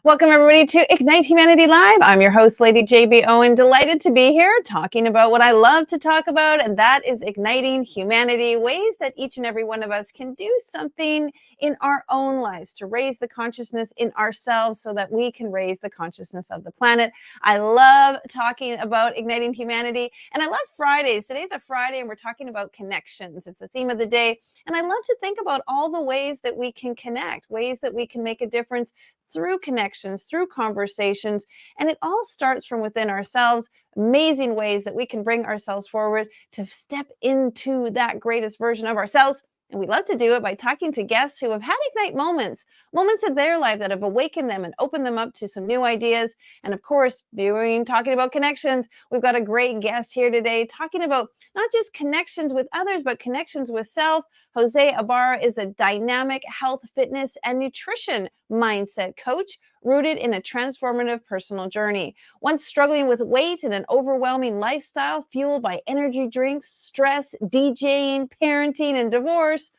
Welcome, everybody, to Ignite Humanity Live. I'm your host, Lady JB Owen. Delighted to be here talking about what I love to talk about, and that is igniting humanity, ways that each and every one of us can do something in our own lives to raise the consciousness in ourselves so that we can raise the consciousness of the planet. I love talking about igniting humanity, and I love Fridays. Today's a Friday, and we're talking about connections. It's the theme of the day, and I love to think about all the ways that we can connect, ways that we can make a difference through connections, through conversations. And it all starts from within ourselves. Amazing ways that we can bring ourselves forward to step into that greatest version of ourselves. And we love to do it by talking to guests who have had Ignite moments, moments of their life that have awakened them and opened them up to some new ideas. And of course, talking about connections, we've got a great guest here today talking about not just connections with others, but connections with self. Jose Ibarra is a dynamic health, fitness, and nutrition mindset coach rooted in a transformative personal journey. Once struggling with weight and an overwhelming lifestyle fueled by energy drinks, stress, DJing, parenting, and divorce,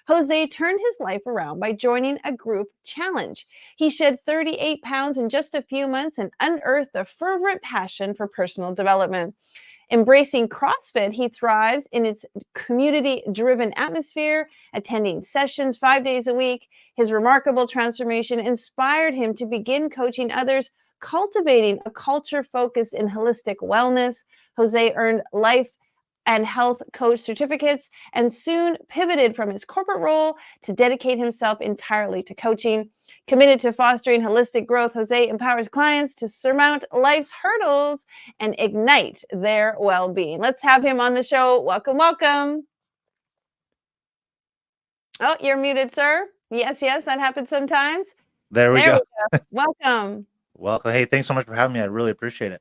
Jose turned his life around by joining a group challenge. He shed 38 pounds in just a few months and unearthed a fervent passion for personal development. Embracing CrossFit, he thrives in its community-driven atmosphere, attending sessions 5 days a week. His remarkable transformation inspired him to begin coaching others, cultivating a culture focused in holistic wellness. Jose earned life and health coach certificates and soon pivoted from his corporate role to dedicate himself entirely to coaching. Committed to fostering holistic growth, Jose empowers clients to surmount life's hurdles and ignite their well-being. Let's have him on the show. Welcome, welcome. Oh, you're muted, sir. Yes, that happens sometimes. There we There go. we go. Welcome. Welcome. Hey, thanks so much for having me. I really appreciate it.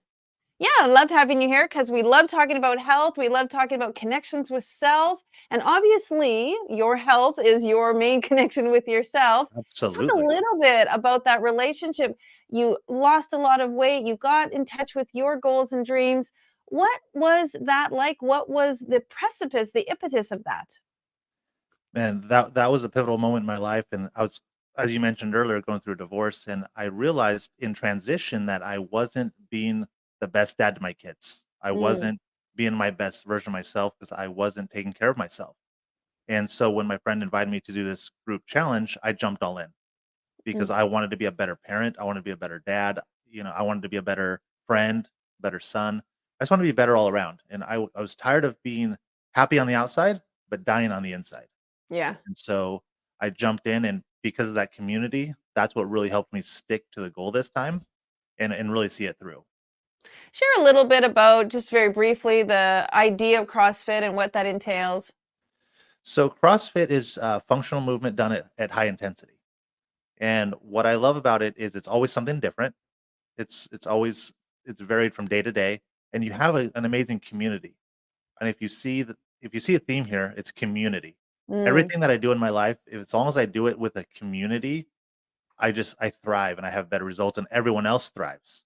Yeah, I love having you here because we love talking about health. We love talking about connections with self. And obviously, your health is your main connection with yourself. Talk a Absolutely. little bit about that relationship. You lost a lot of weight. You got in touch with your goals and dreams. What was that like? What was the precipice, the impetus of that? Man, that was a pivotal moment in my life. And I was, as you mentioned earlier, going through a divorce. And I realized in transition that I wasn't being the best dad to my kids. I Mm, wasn't being my best version of myself because I wasn't taking care of myself. And so when my friend invited me to do this group challenge, I jumped all in mm. because I wanted to be a better parent. I wanted to be a better dad. I wanted to be a better friend, better son. I just wanted to be better all around. And I was tired of being happy on the outside, but dying on the inside. Yeah. And so I jumped in, and because of that community, that's what really helped me stick to the goal this time and really see it through. Share a little bit about, just very briefly, the idea of CrossFit and what that entails. So CrossFit is functional movement done at high intensity. And what I love about it is it's always something different. It's varied from day to day, and you have an amazing community. And if you see a theme here, it's community. Mm. Everything that I do in my life, if as long as I do it with a community, I thrive and I have better results and everyone else thrives.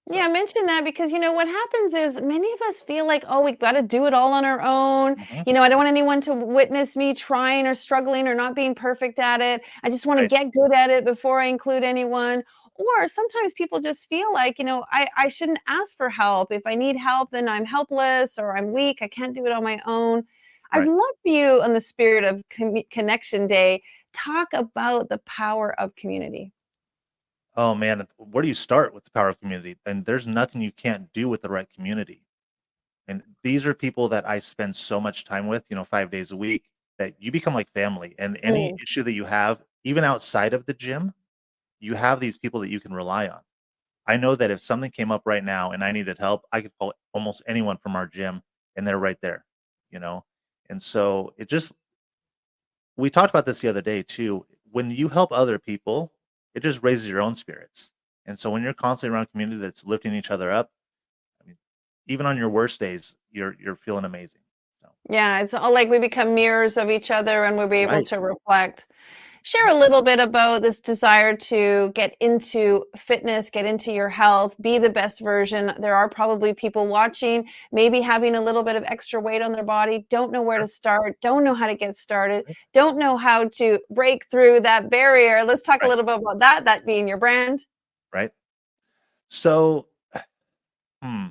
Yeah, So, mention that because what happens is many of us feel like, oh, we've got to do it all on our own. mhm, I don't want anyone to witness me trying or struggling or not being perfect at it. I just want to right, get good at it before I include anyone. Or sometimes people just feel like, I shouldn't ask for help. If I need help, then I'm helpless or I'm weak. I can't do it on my own. I'd right. love for you, on the spirit of Connection Day, talk about the power of community. Oh man, where do you start with the power of community? And there's nothing you can't do with the right community. And these are people that I spend so much time with, 5 days a week, that you become like family. And any Mm. issue that you have, even outside of the gym, you have these people that you can rely on. I know that if something came up right now and I needed help, I could call almost anyone from our gym and they're right there, you know? And so we talked about this the other day too. When you help other people, it just raises your own spirits. And so when you're constantly around a community that's lifting each other up, I mean, even on your worst days, you're feeling amazing. So Yeah, it's all like we become mirrors of each other and we'll be able right. to reflect. Share a little bit about this desire to get into fitness, get into your health, be the best version. There are probably people watching, maybe having a little bit of extra weight on their body, don't know where Sure. to start, don't know how to get started, Right. don't know how to break through that barrier. Let's talk a Right. little bit about that being your brand. Right. So, hmm,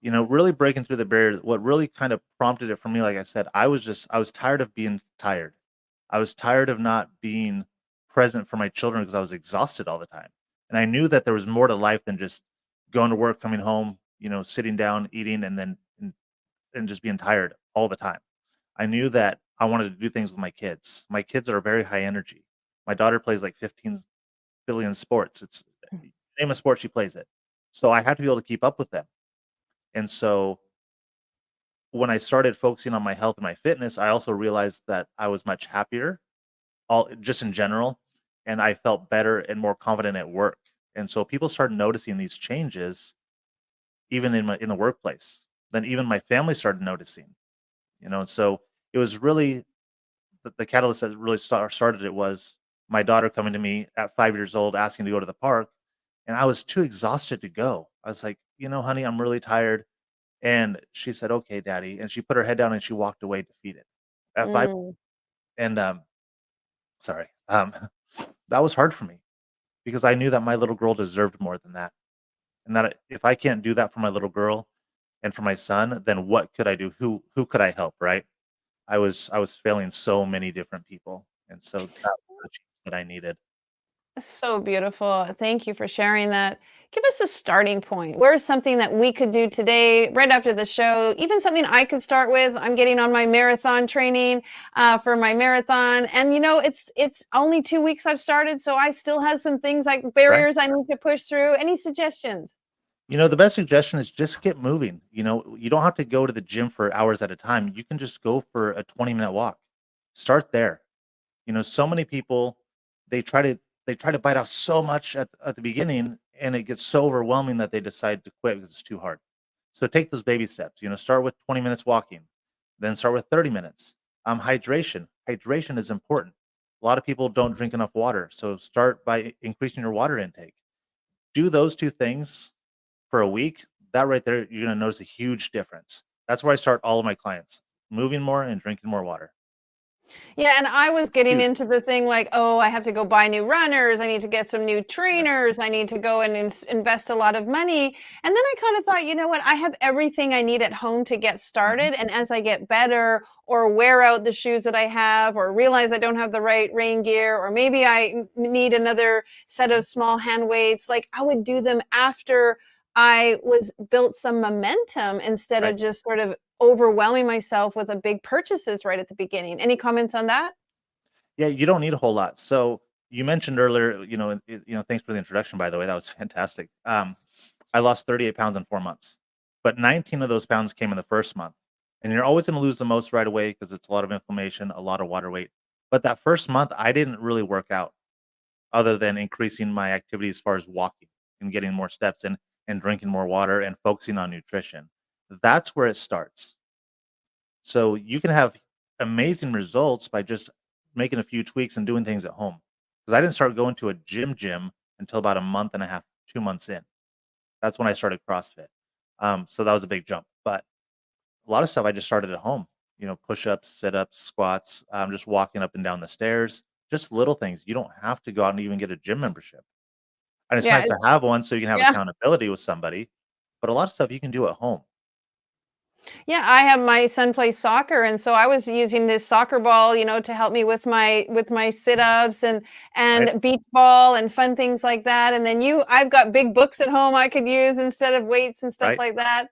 really breaking through the barrier, what really kind of prompted it for me, like I said, I was tired of being tired. I was tired of not being present for my children because I was exhausted all the time. And I knew that there was more to life than just going to work, coming home, sitting down, eating, and just being tired all the time. I knew that I wanted to do things with my kids. My kids are very high energy. My daughter plays like 15 billion sports. It's name a sport, she plays it. So I had to be able to keep up with them. And so when I started focusing on my health and my fitness, I also realized that I was much happier, all just in general, and I felt better and more confident at work. And so people started noticing these changes even in the workplace. Then even my family started noticing, and so it was really the catalyst that really started it was my daughter coming to me at 5 years old asking to go to the park, and I was too exhausted to go. I was like, honey, I'm really tired. And she said, "Okay, daddy." And she put her head down and she walked away defeated at 5. Mm. And, sorry, that was hard for me because I knew that my little girl deserved more than that. And that if I can't do that for my little girl and for my son, then what could I do? Who could I help, right? I was failing so many different people. And so that was the change that I needed. So beautiful. Thank you for sharing that. Give us a starting point. Where's something that we could do today, right after the show? Even something I could start with. I'm getting on my marathon training for my marathon, and it's only 2 weeks I've started, so I still have some things like Right. barriers I need to push through. Any suggestions? The best suggestion is just get moving. You don't have to go to the gym for hours at a time. You can just go for a 20-minute walk. Start there. So many people they try to they try to bite off so much at the beginning, and it gets so overwhelming that they decide to quit because it's too hard. So take those baby steps. Start with 20 minutes walking, then start with 30 minutes. Hydration is important. A lot of people don't drink enough water, so start by increasing your water intake. Do those two things for a week. That right there, you're going to notice a huge difference. That's where I start all of my clients: moving more and drinking more water. Yeah, and I was getting Huge. into the thing like, oh, I have to go buy new runners. I need to get some new trainers. I need to go and invest a lot of money. And then I kind of thought, you know what? I have everything I need at home to get Mhm. started. And as I get better or wear out the shoes that I have or realize I don't have the right rain gear, or maybe I need another set Mhm. of small hand weights, like I would do them after I was built some momentum instead of Right. just sort of overwhelming myself with a big purchases right at the beginning. Any comments on that? Yeah, you don't need a whole lot. So you mentioned earlier, thanks for the introduction, by the way. That was fantastic. I lost 38 pounds in 4 months, but 19 of those pounds came in the first month. And you're always going to lose the most right away because it's a lot of inflammation, a lot of water weight. But that first month, I didn't really work out other than increasing my activity as far as walking and getting more steps in and drinking more water and focusing on nutrition. That's where it starts. So you can have amazing results by just making a few tweaks and doing things at home. Because I didn't start going to a gym until about a month and a half, 2 months in. That's when I started CrossFit. So that was a big jump. But a lot of stuff I just started at home. Push ups, sit ups, squats, just walking up and down the stairs, just little things. You don't have to go out and even get a gym membership. And it's Yeah, nice to have one so you can have yeah. accountability with somebody. But a lot of stuff you can do at home, Yeah, I have my son plays soccer, and so I was using this soccer ball, to help me with my sit-ups and right? beach ball and fun things like that. And then I've got big books at home I could use instead of weights and stuff Right? like that.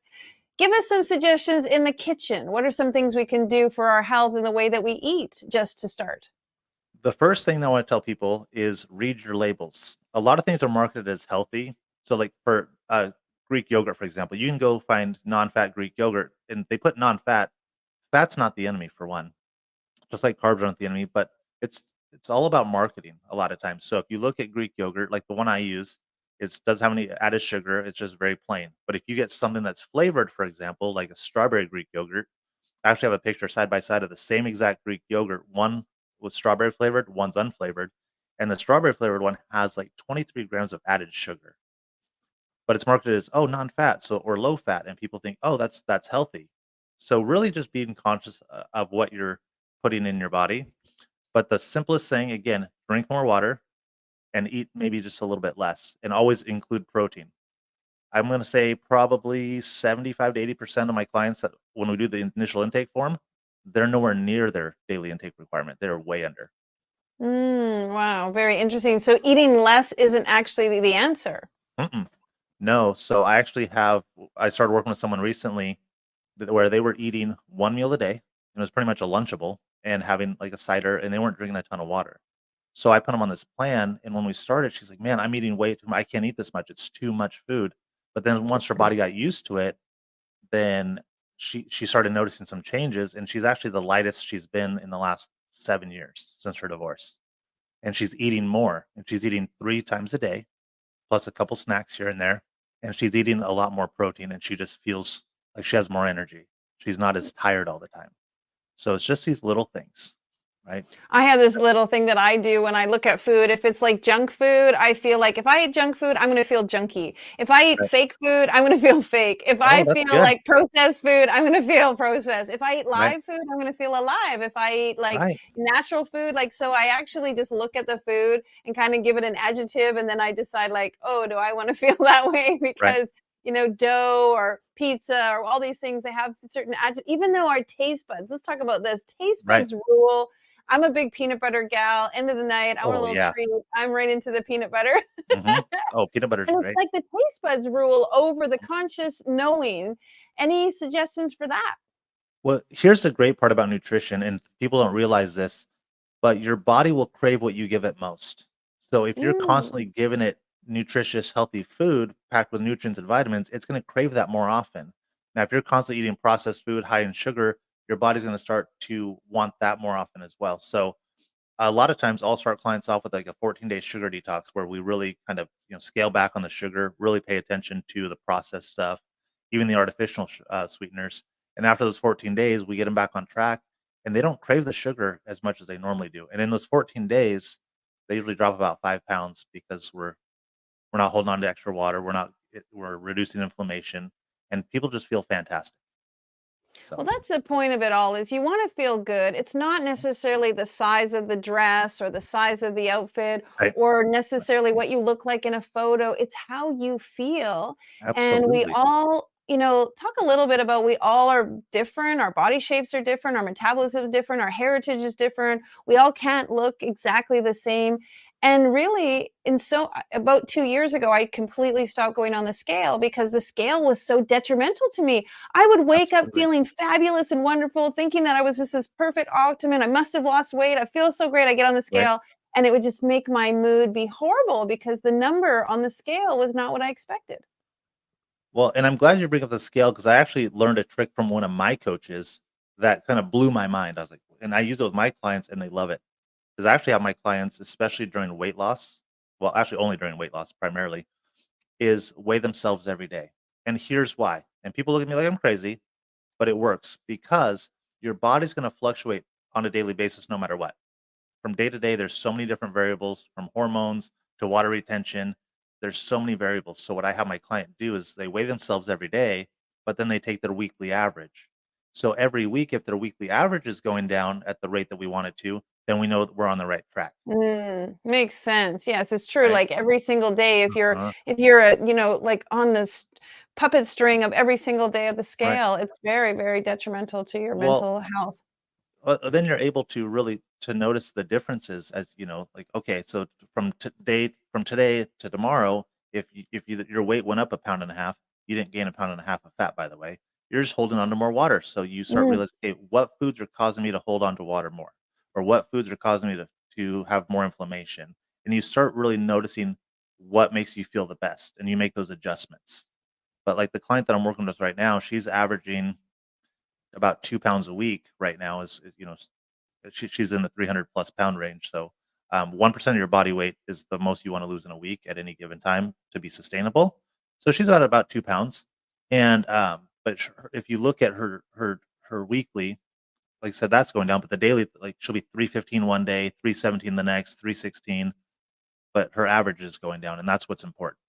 Give us some suggestions in the kitchen. What are some things we can do for our health and the way that we eat just to start? The first thing that I want to tell people is read your labels. A lot of things are marketed as healthy. So, like for Greek yogurt, for example, you can go find non-fat Greek yogurt, and they put non-fat. Fat's not the enemy, for one. Just like carbs aren't the enemy, but it's all about marketing a lot of times. So, if you look at Greek yogurt, like the one I use, it doesn't have any added sugar. It's just very plain. But if you get something that's flavored, for example, like a strawberry Greek yogurt, I actually have a picture side by side of the same exact Greek yogurt. One with strawberry flavored, one's unflavored, and the strawberry flavored one has like 23 grams of added sugar, but it's marketed as, oh, non-fat, so or low fat, and people think, oh, that's healthy. So really, just being conscious of what you're putting in your body. But the simplest thing, again, drink more water and eat maybe just a little bit less, and always include protein. I'm going to say probably 75 to 80% of my clients that when we do the initial intake form, they're nowhere near their daily intake requirement. They're way under. Wow, very interesting. So eating less isn't actually the answer. Mm-mm. No. So I started working with someone recently where they were eating one meal a day, and it was pretty much a Lunchable, and having like a cider, and they weren't drinking a ton of water. So I put them on this plan, and when we started, she's like, "Man, I'm eating way too much. I can't eat this much. It's too much food." But then once her body got used to it, then she started noticing some changes, and she's actually the lightest she's been in the last 7 years since her divorce. And she's eating more, and she's eating 3 times a day, plus a couple snacks here and there, and she's eating a lot more protein, and she just feels like she has more energy. She's not as tired all the time. So it's just these little things, right? I have this little thing that I do when I look at food. If it's like junk food, I feel like if I eat junk food, I'm going to feel junky. If I eat Right. fake food, I'm going to feel fake. If Oh, I that's feel good. like processed food, I'm going to feel processed. If I eat Right. live food, I'm going to feel alive. If I eat like Right. natural food, like so I actually just look at the food and kind of give it an adjective and then I decide like, "Oh, do I want to feel that way?" Right. Because dough or pizza or all these things, they have certain even though our taste buds, let's talk about this. Taste Right. buds rule. I'm a big peanut butter gal. End of the night, I want a Oh, little yeah. treat. I'm right into the peanut butter. Oh, peanut butter's And it's great. like the taste buds rule over the conscious knowing. Any suggestions for that? Well, here's the great part about nutrition, and people don't realize this, but your body will crave what you give it most. So if you're Mm, constantly giving it nutritious, healthy food packed with nutrients and vitamins, it's going to crave that more often. Now, if you're constantly eating processed food high in sugar, your body's going to start to want that more often as well. So a lot of times I'll start clients off with like a 14-day sugar detox where we really kind of, scale back on the sugar, really pay attention to the processed stuff, even the artificial sweeteners. And after those 14 days, we get them back on track, and they don't crave the sugar as much as they normally do. And in those 14 days, they usually drop about 5 pounds because we're not holding on to extra water. We're reducing inflammation, and people just feel fantastic. well, So that's the point of it all is you want to feel good. It's not necessarily the size of the dress or the size of the outfit right, or necessarily what you look like in a photo. It's how you feel. And we absolutely, all, talk a little bit about we all are different. Our body shapes are different. Our metabolism is different. Our heritage is different. We all can't look exactly the same. And really, about 2 years ago, I completely stopped going on the scale because the scale was so detrimental to me. I would wake up absolutely, feeling fabulous and wonderful, thinking that I was just this perfect optimum. I must have lost weight. I feel so great. I get on the right. scale, and it would just make my mood be horrible because the number on the scale was not what I expected. Well, and I'm glad you bring up the scale because I actually learned a trick from one of my coaches that kind of blew my mind. I was like, and I use it with my clients and they love it. Because I actually have my clients, especially during weight loss, well, actually only during weight loss primarily, is weigh themselves every day. And here's why. And people look at me like I'm crazy, but it works because your body's going to fluctuate on a daily basis no matter what. From day to day, there's so many different variables from hormones to water retention. There's so many variables. So what I have my client do is they weigh themselves every day, but then they take their weekly average. So every week, if their weekly average is going down at the rate that we want it to, then we know that we're on the right track. Makes sense. Yes, it's true. Right. Like every single day, if you're Uh-huh. if you're a, like on this puppet string of every single day of the Right. scale, it's very, very detrimental to your Well, mental health. then you're able to really to notice the differences as like okay, so from today to tomorrow, your weight went up a pound and a half, you didn't gain a pound and a half of fat, by the way. You're just holding on to more water. So you start Mm. realizing, okay, what foods are causing me to hold on to water more, or what foods are causing me to have more inflammation, and you start really noticing what makes you feel the best, and you make those adjustments. But like the client that I'm working with right now, she's averaging about 2 pounds a week right now. She's in the 300 plus pound range. So 1% of your body weight is the most you want to lose in a week at any given time to be sustainable. So she's at about 2 pounds. And if you look at her weekly, like I said, that's going down, but the daily, like she'll be 315 one day, 317 the next, 316, but her average is going down, and that's what's important.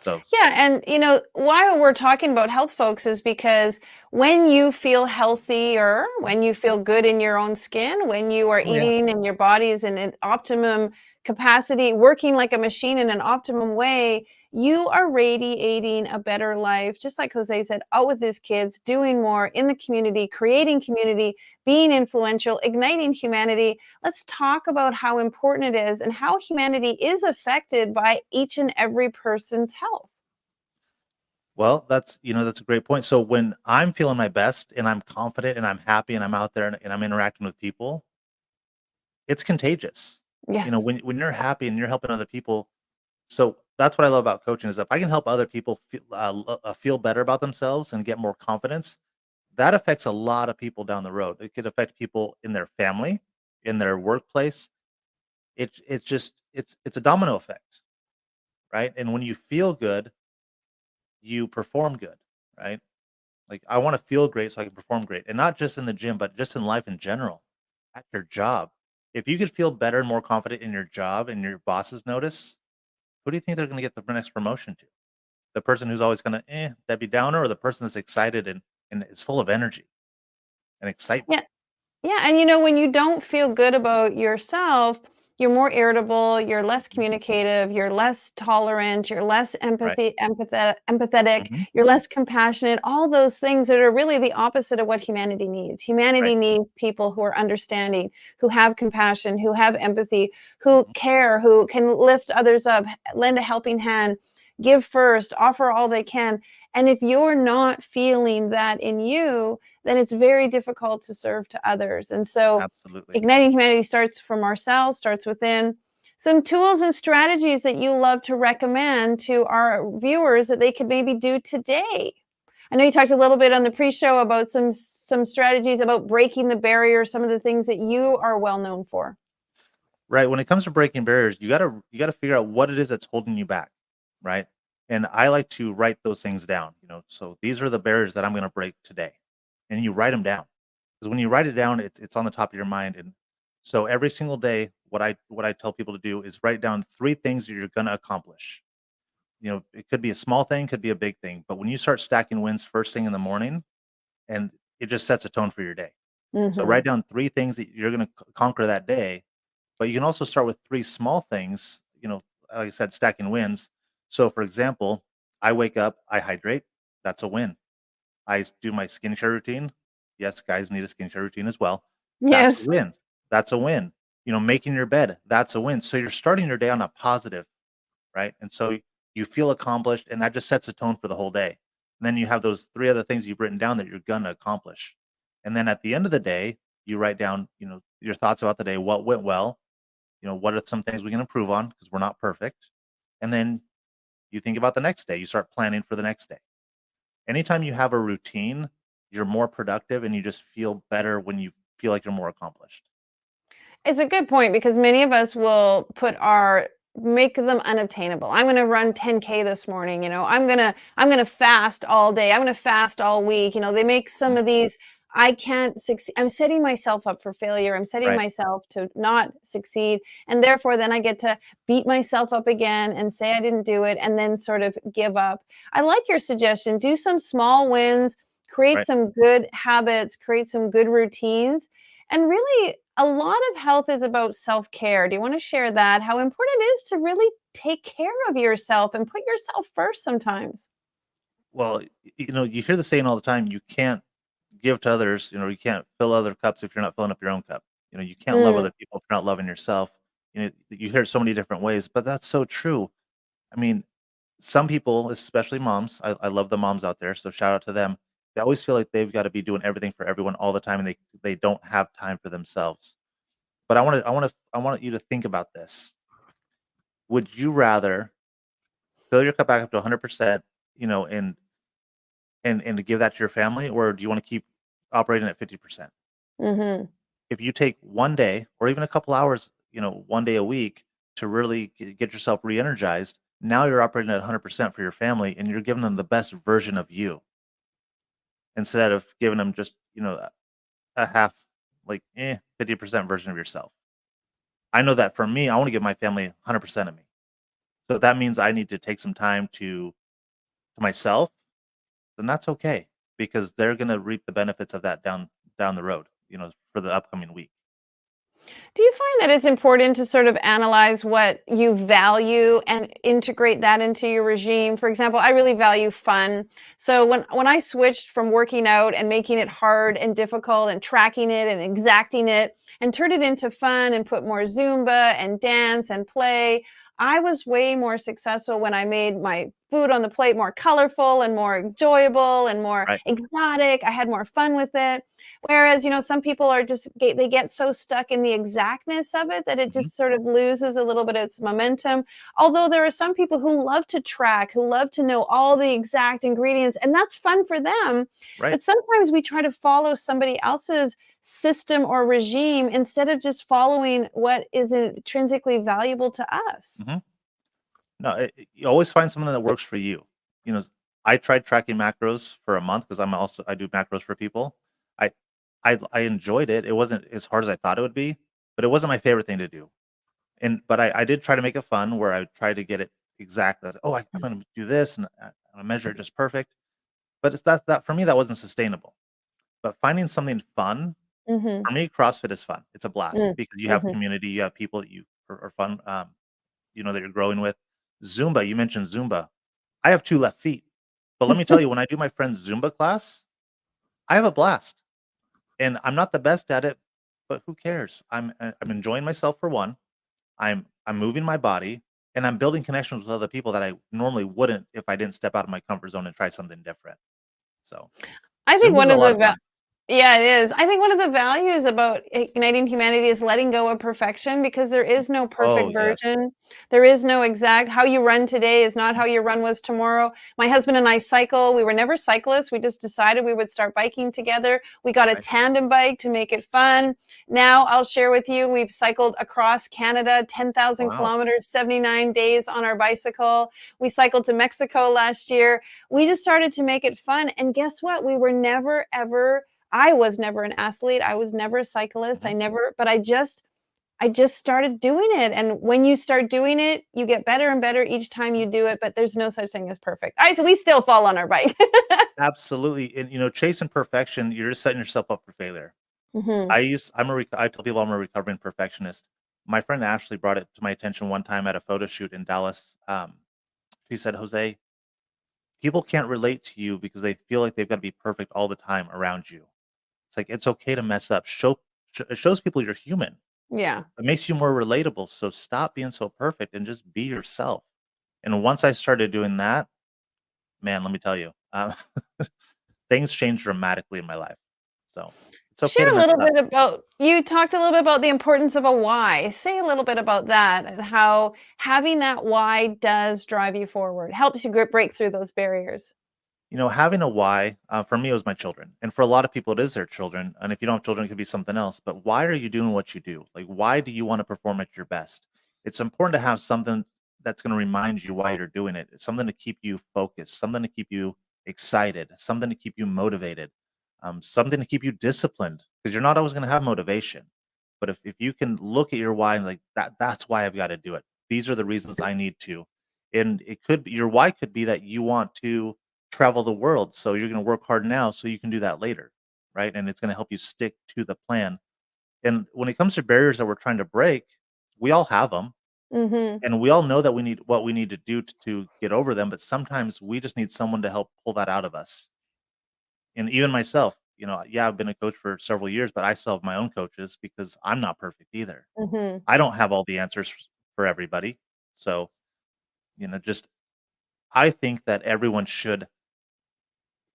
So, Yeah, and why we're talking about health, folks, is because when you feel healthier, when you feel good in your own skin, when you are oh yeah, eating and your body is in an optimum capacity, working like a machine in an optimum way, you are radiating a better life. Just like Jose said, out with his kids, doing more in the community, being influential, igniting humanity. Let's talk about how important it is and how humanity is affected by each and every person's health. well, that's a great point. So when I'm feeling my best and I'm confident and I'm happy and I'm out there and I'm interacting with people, it's contagious. Yes. When you're happy and you're helping other people. So that's what I love about coaching is if I can help other people feel better about themselves and get more confidence, that affects a lot of people down the road. It could affect people in their family, in their workplace. It's a domino effect, right? And when you feel good, you perform good, right? Like I want to feel great so I can perform great, and not just in the gym, but just in life in general, at your job. If you could feel better and more confident in your job, and your bosses notice, who do you think they're going to get the next promotion to? The person who's always gonna, Debbie Downer, or the person that's excited and is full of energy and excitement, Yeah. Yeah, and when you don't feel good about yourself, you're more irritable, you're less communicative, you're less tolerant, you're less right? empathetic, Mhm, you're less compassionate, all those things that are really the opposite of what humanity needs. right. Humanity needs people who are understanding, who have compassion, who have empathy, who Mhm, care, who can lift others up, lend a helping hand, give first, offer all they can. And if you're not feeling that in you, then it's very difficult to serve to others. And so, absolutely. igniting humanity starts from ourselves, starts within. Some tools and strategies that you love to recommend to our viewers that they could maybe do today. I know you talked a little bit on the pre-show about some strategies about breaking the barrier, some of the things that you are well known for. Right, when it comes to breaking barriers, you gotta figure out what it is that's holding you back, right? And I like to write those things down, so these are the barriers that I'm gonna break today, and you write them down, because when you write it down, it's on the top of your mind, and so every single day, what I tell people to do is write down 3 things that you're gonna accomplish. It could be a small thing, could be a big thing, but when you start stacking wins first thing in the morning, and it just sets a tone for your day. So Hmm. write down 3 things that you're gonna conquer that day, but you can also start with 3 small things, like I said, stacking wins. So, for example, I wake up, I hydrate, that's a win. Do my skincare routine. Yes, guys need a skincare routine as well. That's a Yes. win. That's a win. Making your bed, that's a win. So you're starting your day on a positive, right? And so you feel accomplished, and that just sets a tone for the whole day. And then you have those 3 other things you've written down that you're gonna accomplish. And then at the end of the day, you write down, your thoughts about the day, what went well, what are some things we can improve on because we're not perfect. And then you think about the next day. You start planning for the next day. Anytime you have a routine, you're more productive and you just feel better when you feel like you're more accomplished. It's a good point because many of us will make them unobtainable. I'm going to run 10K this morning, I'm going to fast all day. I'm going to fast all week. They make some Mhm. of these I can't succeed. I'm setting myself up for failure. I'm setting Right. myself to not succeed. And therefore, then I get to beat myself up again and say I didn't do it and then sort of give up. I like your suggestion. Do some small wins, create Right. some good habits, create some good routines. And really, a lot of health is about self-care. Do you want to share that? How important it is to really take care of yourself and put yourself first sometimes? Well, you hear the saying all the time, you can't give to others, you can't fill other cups if you're not filling up your own cup. You can't love Mm, other people if you're not loving yourself. You hear it so many different ways, but that's so true. I mean, some people, especially moms, I love the moms out there, so shout out to them. They always feel like they've got to be doing everything for everyone all the time, and they don't have time for themselves. But I want you to think about this. Would you rather fill your cup back up to 100%, and to give that to your family, or do you want to keep operating at 50%? mhm. If you take one day or even a couple hours, one day a week to really get yourself re-energized, now you're operating at 100% for your family and you're giving them the best version of you instead of giving them just, a half, like 50% version of yourself. I know that for me, I want to give my family 100% of me. So if that means I need to take some time to myself, then that's okay because they're gonna reap the benefits of that down the road, for the upcoming week. Do you find that it's important to sort of analyze what you value and integrate that into your regime? For example, I really value fun. So when I switched from working out and making it hard and difficult and tracking it and exacting it and turned it into fun and put more Zumba and dance and play, I was way more successful when I made my food on the plate more colorful and more enjoyable and more Right. exotic. I had more fun with it. Whereas, some people are just they get so stuck in the exactness of it that it Mhm. just sort of loses a little bit of its momentum. Although there are some people who love to track, who love to know all the exact ingredients, and that's fun for them. Right. But sometimes we try to follow somebody else's system or regime instead of just following what is intrinsically valuable to us. Mhm. No, you always find something that works for you. You know, I tried tracking macros for a month because I do macros for people. I I enjoyed it. It wasn't as hard as I thought it would be, but it wasn't my favorite thing to do. But I did try to make it fun where I tried to get it exact. Oh, I'm going to do this and I'm going to measure it just perfect. But it's that for me that wasn't sustainable. But finding something fun Mhm. for me, CrossFit is fun. It's a blast Mm. because you have Mhm. community, you have people that you are fun. That you're growing with. Zumba, you mentioned Zumba. I have 2 left feet, but let me tell you, when I do my friend's Zumba class, I have a blast, and I'm not the best at it, but who cares? I'm enjoying myself for one, I'm moving my body, and I'm building connections with other people that I normally wouldn't if I didn't step out of my comfort zone and try something different. So, I think Zumba's one a of lot the of fun. Yeah, it is. I think one of the values about igniting humanity is letting go of perfection because there is no Oh, perfect yes. version. There is no exact how you run today is not how your run was tomorrow. My husband and I cycle. We were never cyclists. We just decided we would start biking together. We got a Right. tandem bike to make it fun. Now I'll share with you, we've cycled across Canada, 10,000 Wow. kilometers, 79 days on our bicycle. We cycled to Mexico last year. We just started to make it fun. And guess what? We were never, ever I was never an athlete. I was never a cyclist. Mhm. But I just started doing it. And when you start doing it, you get better and better each time you do it, but there's no such thing as perfect. We still fall on our bike. Absolutely, and, chasing perfection, you're just setting yourself up for failure. Mhm. I tell people I'm a recovering perfectionist. My friend Ashley brought it to my attention one time at a photo shoot in Dallas. She said, "Jose, people can't relate to you because they feel like they've got to be perfect all the time around you. It's like it's okay to mess up. It shows people you're human. Yeah. It makes you more relatable. So stop being so perfect and just be yourself." And once I started doing that, man, let me tell you, things changed dramatically in my life. So it's okay to Share a mess little up. bit about you talked a little bit about the importance of a why. Say a little bit about that and how having that why does drive you forward, helps you break through those barriers. Having a why, for me, it was my children. And for a lot of people, it is their children. And if you don't have children, it could be something else. But why are you doing what you do? Like, why do you want to perform at your best? It's important to have something that's going to remind you why you're doing it. It's something to keep you focused, something to keep you excited, something to keep you motivated, something to keep you disciplined because you're not always going to have motivation. But if you can look at your why and like that's why I've got to do it. These are the reasons I need to. And it could be your why could be that you want to travel the world. So you're going to work hard now so you can do that later, right? And it's going to help you stick to the plan. And when it comes to barriers that we're trying to break, we all have them, Mhm. and we all know that we need what we need to do to get over them. But sometimes we just need someone to help pull that out of us. And even myself, yeah, I've been a coach for several years, but I still have my own coaches because I'm not perfect either. Mhm. I don't have all the answers for everybody. So, just I think that everyone should,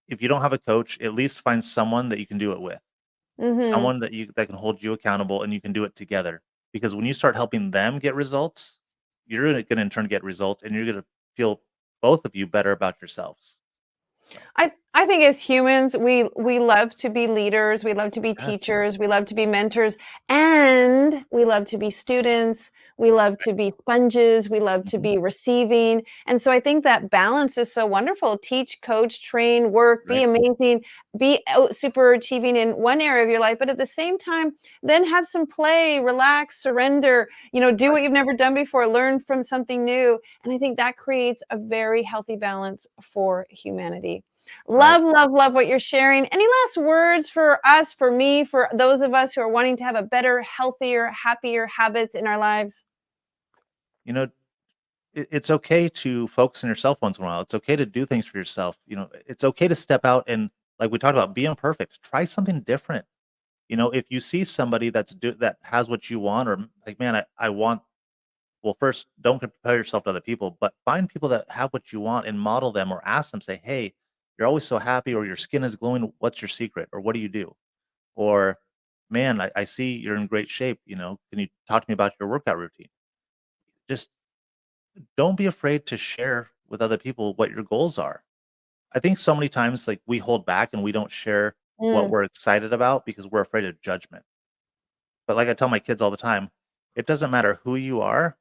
if you don't have a coach, at least find someone that you can do it with. Mhm. Someone that can hold you accountable and you can do it together. Because when you start helping them get results, you're gonna in turn get results and you're gonna feel both of you better about yourselves. So, I think as humans, we love to be leaders, we love to be Yes. teachers, we love to be mentors, and we love to be students, we love to be sponges, we love to Mhm. be receiving. And so I think that balance is so wonderful. Teach, coach, train, work, be Right. amazing, be super achieving in one area of your life, but at the same time, then have some play, relax, surrender, do Right. what you've never done before, learn from something new. And I think that creates a very healthy balance for humanity. Right. Love, love, love what you're sharing. Any last words for us, for me, for those of us who are wanting to have a better, healthier, happier habits in our lives? You know, it's okay to focus on yourself once in a while. It's okay to do things for yourself. It's okay to step out and, like we talked about, be imperfect. Try something different. If you see somebody that has what you want, or like, man, I want. Well, first, don't compare yourself to other people, but find people that have what you want and model them, or ask them. Say, hey, you're always so happy, or your skin is glowing. What's your secret, or what do you do? Or, man, I see you're in great shape. Can you talk to me about your workout routine? Just don't be afraid to share with other people what your goals are. I think so many times, like, we hold back and we don't share what Mm, we're excited about because we're afraid of judgment. But like I tell my kids all the time, it doesn't matter who you are.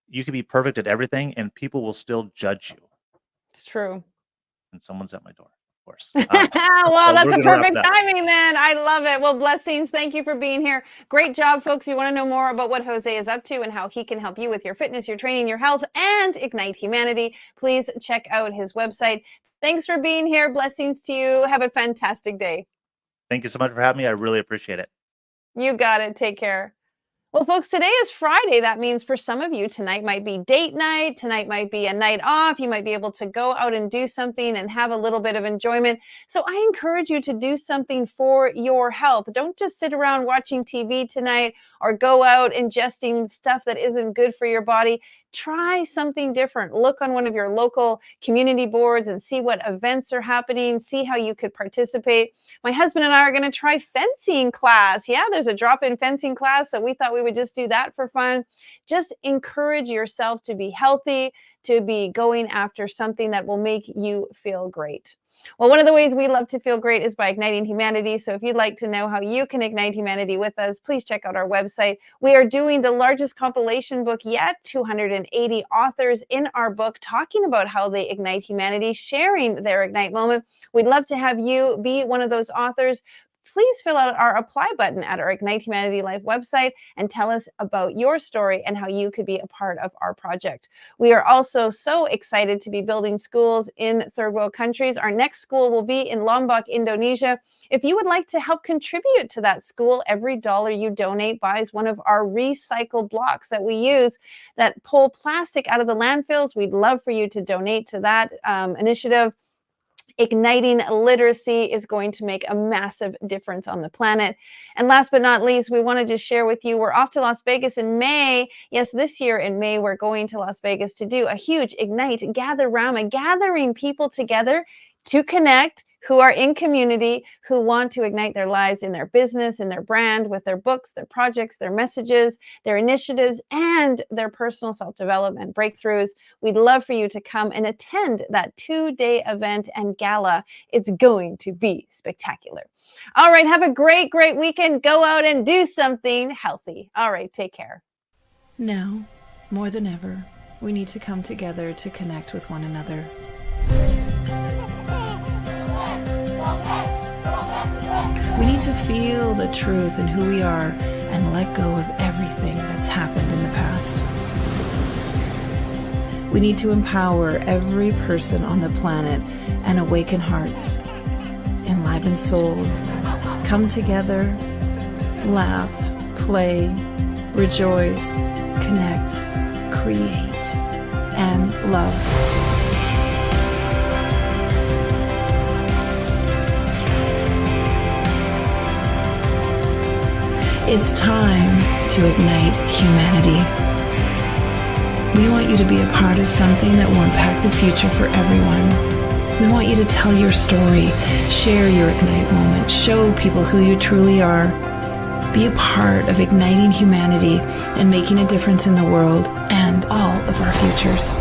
You can be perfect at everything and people will still judge you. it's true. And someone's at my door, of course. Well, So that's we're a gonna wrap it perfect up. timing then. I love it. Well, blessings. Thank you for being here. Great job, folks. If you want to know more about what Jose is up to and how he can help you with your fitness, your training, your health, and ignite humanity, please check out his website. Thanks for being here. Blessings to you. Have a fantastic day. Thank you so much for having me. I really appreciate it. You got it. Take care. Well, folks, today is Friday. That means for some of you, tonight might be date night. Tonight might be a night off. You might be able to go out and do something and have a little bit of enjoyment. So I encourage you to do something for your health. Don't just sit around watching TV tonight or go out ingesting stuff that isn't good for your body. Try something different. Look on one of your local community boards and see what events are happening. See how you could participate. My husband and I are going to try fencing class. Yeah, there's a drop-in fencing class, so we thought we would just do that for fun. Just encourage yourself to be healthy, to be going after something that will make you feel great. Well, one of the ways we love to feel great is by igniting humanity. So if you'd like to know how you can ignite humanity with us, please check out our website. We are doing the largest compilation book yet, 280 authors in our book talking about how they ignite humanity, sharing their ignite moment. We'd love to have you be one of those authors. Please fill out our apply button at our Ignite Humanity Life website and tell us about your story and how you could be a part of our project. We are also so excited to be building schools in third world countries. Our next school will be in Lombok, Indonesia. If you would like to help contribute to that school, every dollar you donate buys one of our recycled blocks that we use that pull plastic out of the landfills. We'd love for you to donate to that initiative. Igniting literacy is going to make a massive difference on the planet. And last but not least, we want to just share with you, we're off to Las Vegas in May. Yes, this year in May, we're going to Las Vegas to do a huge Ignite Gather-rama, gathering people together to connect who are in community, who want to ignite their lives in their business, in their brand, with their books, their projects, their messages, their initiatives, and their personal self-development breakthroughs. We'd love for you to come and attend that 2-day event and gala. It's going to be spectacular. All right, have a great, great weekend. Go out and do something healthy. All right, take care. Now, more than ever, we need to come together to connect with one another. We need to feel the truth in who we are and let go of everything that's happened in the past. We need to empower every person on the planet and awaken hearts, enliven souls, come together, laugh, play, rejoice, connect, create, and love. It's time to ignite humanity. We want you to be a part of something that will impact the future for everyone. We want you to tell your story, share your ignite moment, show people who you truly are. Be a part of igniting humanity and making a difference in the world and all of our futures.